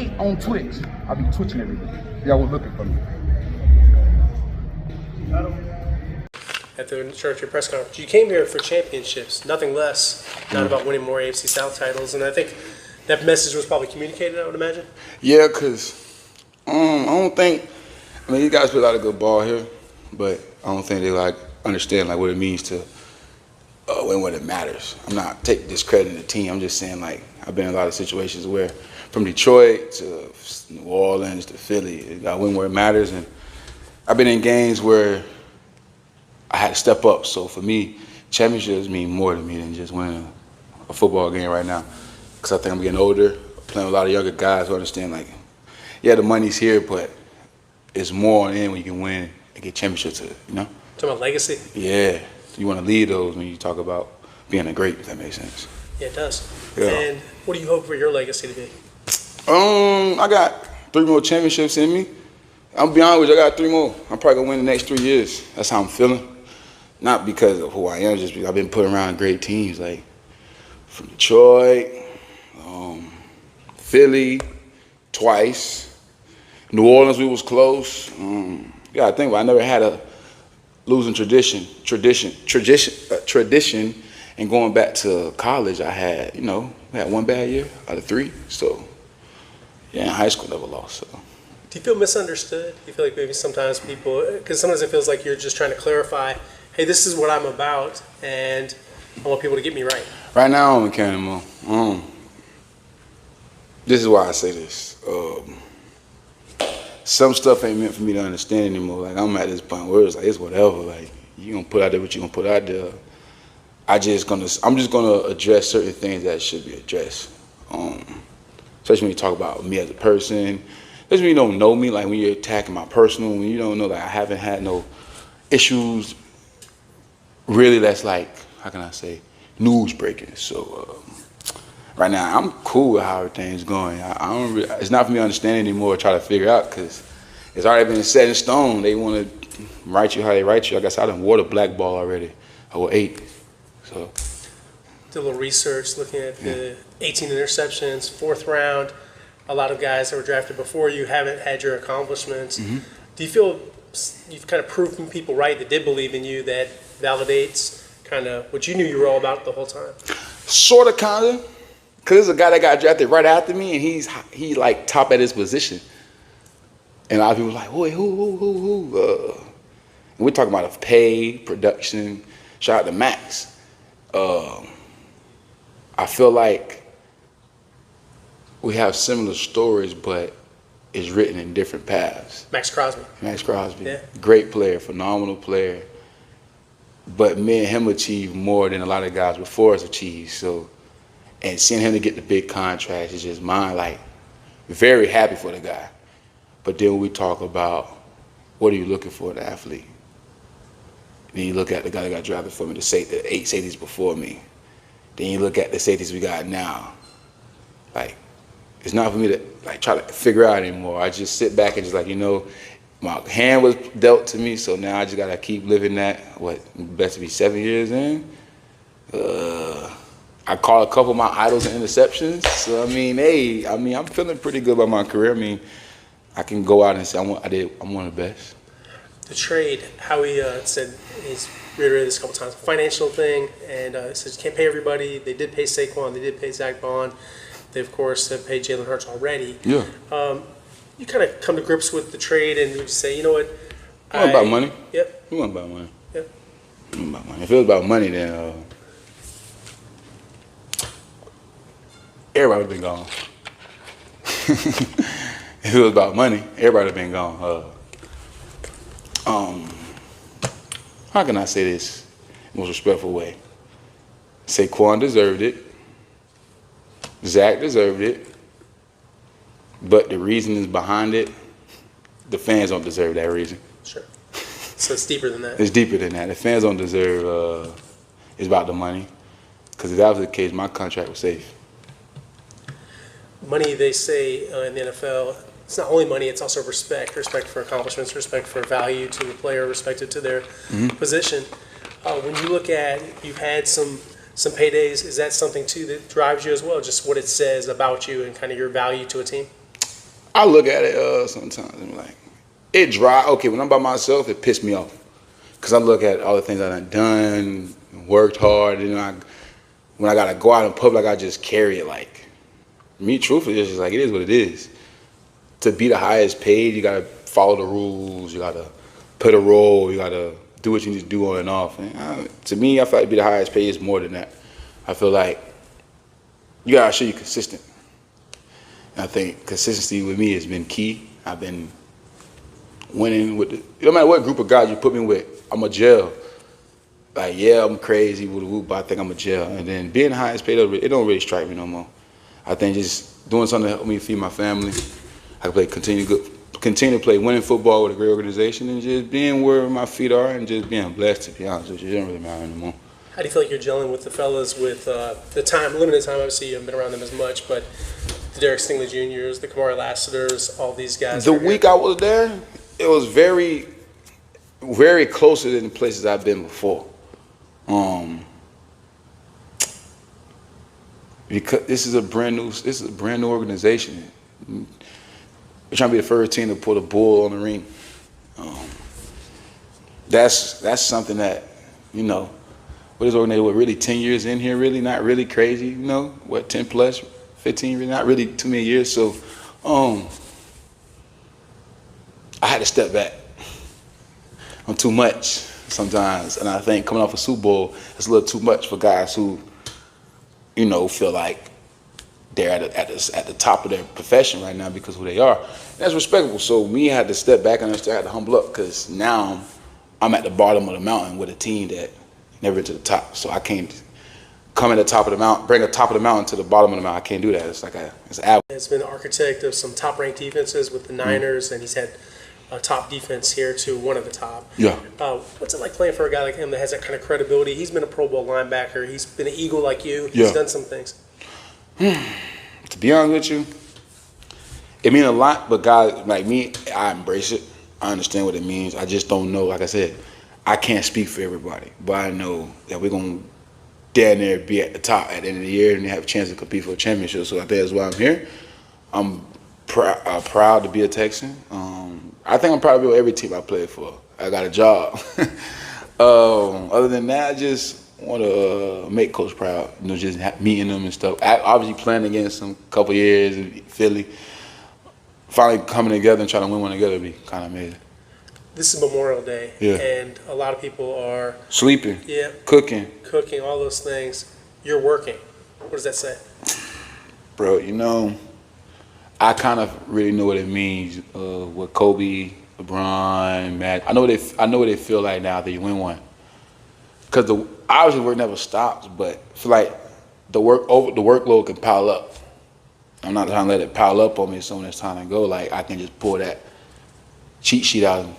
ain't on Twitch, I'll be twitching every day. Y'all was looking for me. At the start of your press conference, you came here for championships, nothing less, not about winning more AFC South titles, and I think that message was probably communicated, I would imagine. Yeah, because I don't think, I mean, you guys play a lot of good ball here, but I don't think they understand what it means to win when it matters. I'm not taking discrediting the team. I'm just saying I've been in a lot of situations where from Detroit to New Orleans to Philly, you got to win where it matters, and I've been in games where I had to step up. So for me, championships mean more to me than just winning a football game right now. Because I think I'm getting older, playing with a lot of younger guys who understand, yeah, the money's here, but it's more on the end when you can win and get championships, you know? Talking about legacy? Yeah. You want to lead those when you talk about being a great, if that makes sense. Yeah, it does. Yeah. And what do you hope for your legacy to be? I got 3 more championships in me. I'm gonna be honest with you, I got 3 more. I'm probably gonna win the next 3 years. That's how I'm feeling. Not because of who I am, just because I've been put around great teams from Detroit, Philly, twice. New Orleans, we was close. Yeah, I think I never had a losing tradition. And going back to college, I had, we had 1 bad year out of 3. So, yeah, in high school, never lost. So. Do you feel misunderstood? Do you feel like maybe sometimes people, because sometimes it feels like you're just trying to clarify, hey, this is what I'm about, and I want people to get me right. Right now, I don't care anymore. This is why I say this. Some stuff ain't meant for me to understand anymore. I'm at this point where it's whatever. You gonna put out there what you gonna put out there. I'm just gonna address certain things that should be addressed. Especially when you talk about me as a person. Especially when you don't know me, when you're attacking my personal, when you don't know that I haven't had no issues. Really, that's how can I say, news breaking. So right now, I'm cool with how everything's going. I don't really, it's not for me to understand anymore or try to figure out because it's already been set in stone. They want to write you how they write you. Like I said, I done wore the black ball already. I wore 8. So. Did a little research looking at the 18 interceptions, 4th round. A lot of guys that were drafted before you haven't had your accomplishments. Mm-hmm. Do you feel you've kind of proven people right that did believe in you that validates kind of what you knew you were all about the whole time? Sort of, kind of. Because there's a guy that got drafted right after me, and he top at his position. And a lot of people were wait, who? And we're talking about pay, production. Shout out to Max. I feel like we have similar stories, but it's written in different paths. Max Crosby. Yeah. Great player, phenomenal player. But me and him achieved more than a lot of guys before us achieved. So, and seeing him to get the big contracts is just mine. Very happy for the guy. But then we talk about what are you looking for in an athlete? Then you look at the guy that got drafted for me, the 8 safeties before me. Then you look at the safeties we got now. It's not for me to try to figure out anymore. I just sit back and just my hand was dealt to me, so now I just gotta keep living that. Best to be 7 years in. I caught a couple of my idols and interceptions. So I'm feeling pretty good about my career. I can go out and say I'm one of the best. The trade, Howie said, he's reiterated this a couple times, financial thing, and says you can't pay everybody. They did pay Saquon, they did pay Zach Bond. They, of course, have paid Jalen Hurts already. Yeah. You kind of come to grips with the trade and you just say, you know what? It wasn't about money. Yep. It wasn't about money. Yep. It wasn't about money. If it was about money, then everybody would have been gone. If it was about money, everybody would have been gone. How can I say this in the most respectful way? Saquon deserved it. Zach deserved it. But the reason is behind it, the fans don't deserve that reason. Sure. So it's deeper than that. It's deeper than that. The fans don't deserve it's about the money. Because if that was the case, my contract was safe. Money, they say in the NFL, it's not only money, it's also respect. Respect for accomplishments, respect for value to the player, respect to their position. When you look at, you've had some paydays, is that something too that drives you as well? Just what it says about you and kind of your value to a team? I look at it sometimes and I'm like, it dry. Okay, when I'm by myself, it pissed me off. Because I look at all the things I've done, worked hard, and when I got to go out in public, I just carry it like. Me, truthfully, it's just like, it is what it is. To be the highest paid, you got to follow the rules, you got to put a role, you got to do what you need to do on and off. And, to me, I feel like to be the highest paid is more than that. I feel like you got to show you're consistent. And I think consistency with me has been key. I've been winning with no matter what group of guys you put me with, I'm a gel. Like, yeah, I'm crazy, but I think I'm a gel. And then being the highest paid, it don't really strike me no more. I think just doing something to help me feed my family. I can continue to play winning football with a great organization, and just being where my feet are and just being blessed, to be honest with you. It doesn't really matter anymore. How do you feel like you're gelling with the fellas with the limited time? Obviously, you haven't been around them as much, but the Derek Stingley Jr.'s, the Kamari Lassiters, all these guys. The week I was there, it was very, very closer than the places I've been before. Because this is a brand new organization. We're trying to be the first team to put a bull on the ring. That's something that, what is organization? What, really 10 years in here? Really not really crazy, 10 plus, 15, really not really too many years. So, I had to step back. I'm too much sometimes, and I think coming off a Super Bowl, it's a little too much for guys who, feel like they're at the top of their profession right now because of who they are. And that's respectable. So me, I had to step back and I had to humble up because now I'm at the bottom of the mountain with a team that never to the top. So I can't come at the top of the mountain, bring the top of the mountain to the bottom of the mountain. I can't do that. It's like it's an apple. He's been the architect of some top-ranked defenses with the Niners, and he's had a top defense here to one of the top. Yeah. What's it like playing for a guy like him that has that kind of credibility? He's been a Pro Bowl linebacker. He's been an Eagle like you. He's done some things. To be honest with you, it means a lot, but guys like me, I embrace it. I understand what it means. I just don't know. Like I said, I can't speak for everybody, but I know that we're going to down there be at the top at the end of the year and have a chance to compete for a championship. So I think that's why I'm here. I'm proud to be a Texan. I think I'm proud to be with every team I play for. I got a job. Other than that, I just want to make Coach proud. Just meeting them and stuff. Obviously playing against them a couple years in Philly. Finally coming together and trying to win one together would be kind of amazing. This is Memorial Day, yeah, and a lot of people are sleeping, yeah, cooking, all those things. You're working. What does that say? Bro, I kind of really know what it means. With Kobe, LeBron, Matt. I know what they feel like now that you win one. Because obviously work never stops, but I feel like the workload can pile up. I'm not trying to let it pile up on me so when it's time to go. Like I can just pull that cheat sheet out and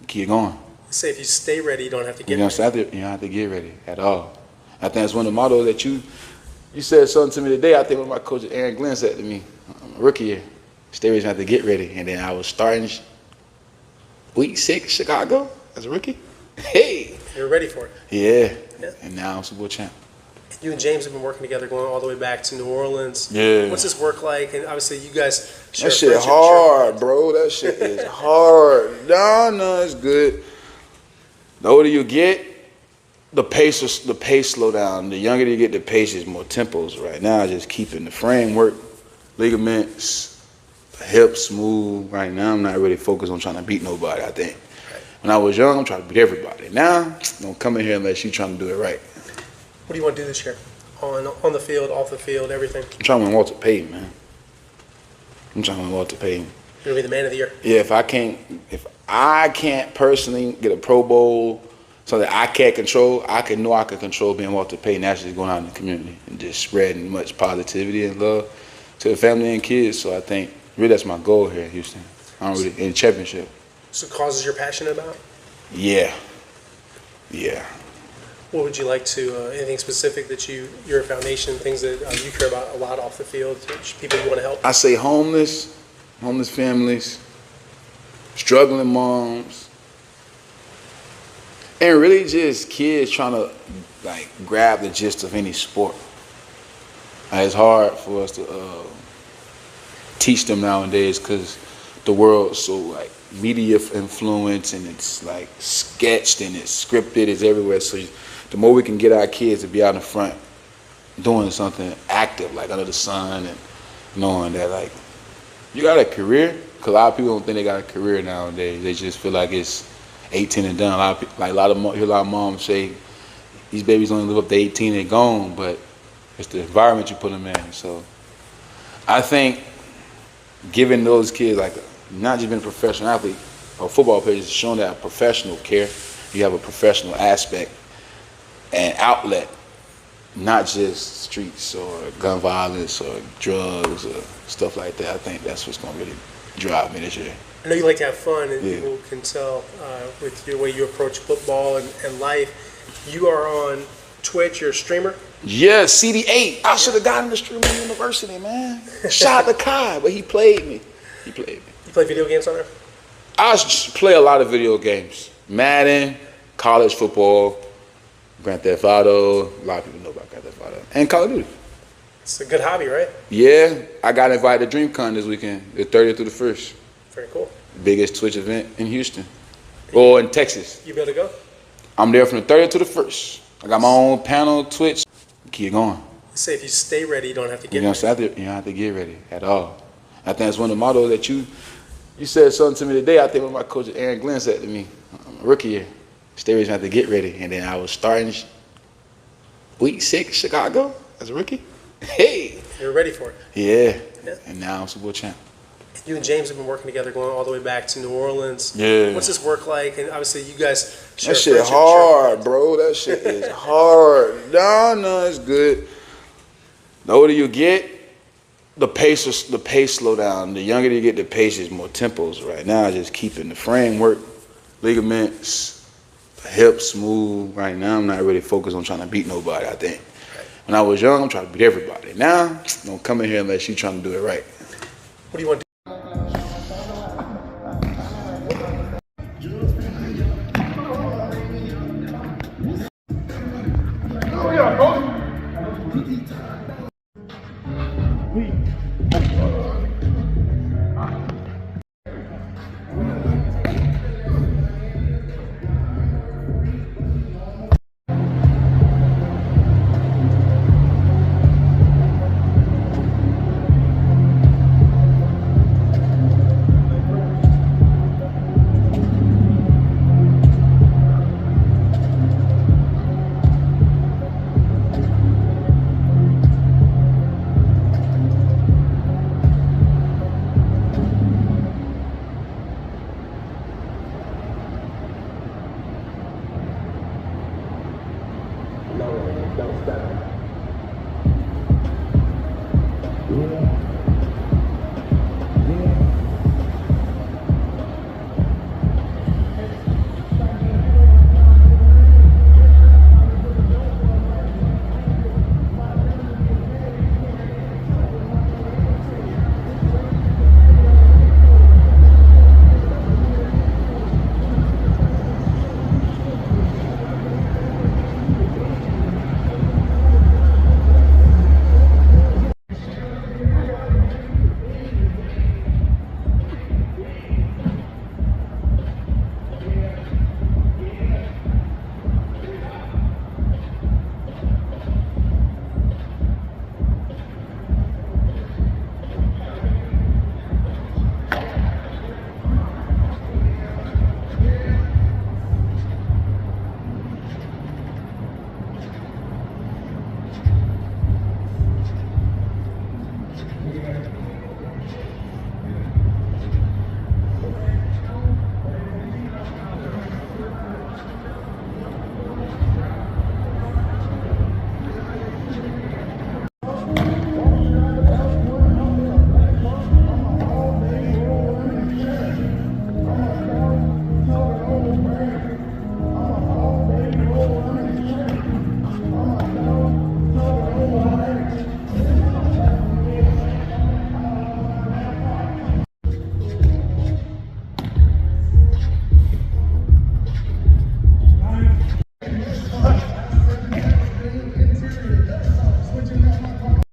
keep going. Say if you stay ready, you don't have to get ready. You don't have to get ready at all. I think that's one of the mottos that you said something to me today. I think one of my coaches, Aaron Glenn, said to me, rookie year, stay ready, you have to get ready. And then I was starting week 6 Chicago as a rookie. Hey. You're ready for it. Yeah. And now I'm Super Bowl champ. You and James have been working together going all the way back to New Orleans. Yeah. What's this work like? And obviously you guys share that shit hard, bro. That shit is hard. No, it's good. The older you get, the pace slow down. The younger you get, the pace is more tempos. Right now, just keeping the framework, ligaments, hips smooth. Right now, I'm not really focused on trying to beat nobody, I think. When I was young, I'm trying to beat everybody. Now, don't come in here unless you're trying to do it right. What do you want to do this year? On the field, off the field, everything? I'm trying to win Walter Payton, man. I'm trying to win Walter Payton. You're going to be the man of the year? Yeah, if I can't personally get a Pro Bowl, something I can't control, I can control being Walter Payton, actually going out in the community and just spreading much positivity and love to the family and kids. So I think really that's my goal here in Houston. In the championship. So causes you're passionate about? Yeah. What would you like to, anything specific that your foundation, things that you care about a lot off the field, people you want to help? I say homeless families, struggling moms, and really just kids trying to grab the gist of any sport. It's hard for us to teach them nowadays because the world's so like media influence and it's like sketched and it's scripted, it's everywhere. So the more we can get our kids to be out in front doing something active like under the sun and knowing that like you got a career, because a lot of people don't think they got a career nowadays. They just feel like it's 18 and done. A lot of moms say these babies only live up to 18 and gone, but it's the environment you put them in. So I think giving those kids like not just being a professional athlete or football players, showing that professional care, you have a professional aspect and outlet, not just streets or gun violence or drugs or stuff like that. I think that's what's going to really drive me this year. I know you like to have fun, and Yeah. people can tell with the way you approach football and life. You are on Twitch, you're a streamer. Yeah, CD8. I should have gotten the streaming university, man. Shout out to Kai, but he played me. You play video games on there? I play a lot of video games. Madden, college football, Grand Theft Auto. A lot of people know about Grand Theft Auto. And Call of Duty. It's a good hobby, right? Yeah, I got invited to DreamCon this weekend, the 30th through the 1st. Very cool. Biggest Twitch event in Houston. Or in Texas. You be able to go? I'm there from the 30th to the 1st. I got my own panel, Twitch. Keep going. Say if you stay ready, you don't have to get You don't have to get ready at all. I think that's one of the mottos that you said something to me today. I think when my coach Aaron Glenn said to me, I'm a rookie year, stay ready, you have to get ready. And then I was starting week 6 Chicago as a rookie. Hey. You're ready for it. Yeah. And now I'm Super Bowl champ. You and James have been working together going all the way back to New Orleans. Yeah. What's this work like? And obviously you guys share That shit friendship, hard, bro. That shit is hard. No, it's good. The older you get, the pace slow down. The younger you get, the pace is more tempos. Right now, just keeping the framework, ligaments, hips smooth. Right now, I'm not really focused on trying to beat nobody, I think. When I was young, I'm trying to beat everybody. Now, don't come in here unless you're trying to do it right. What do you want to do?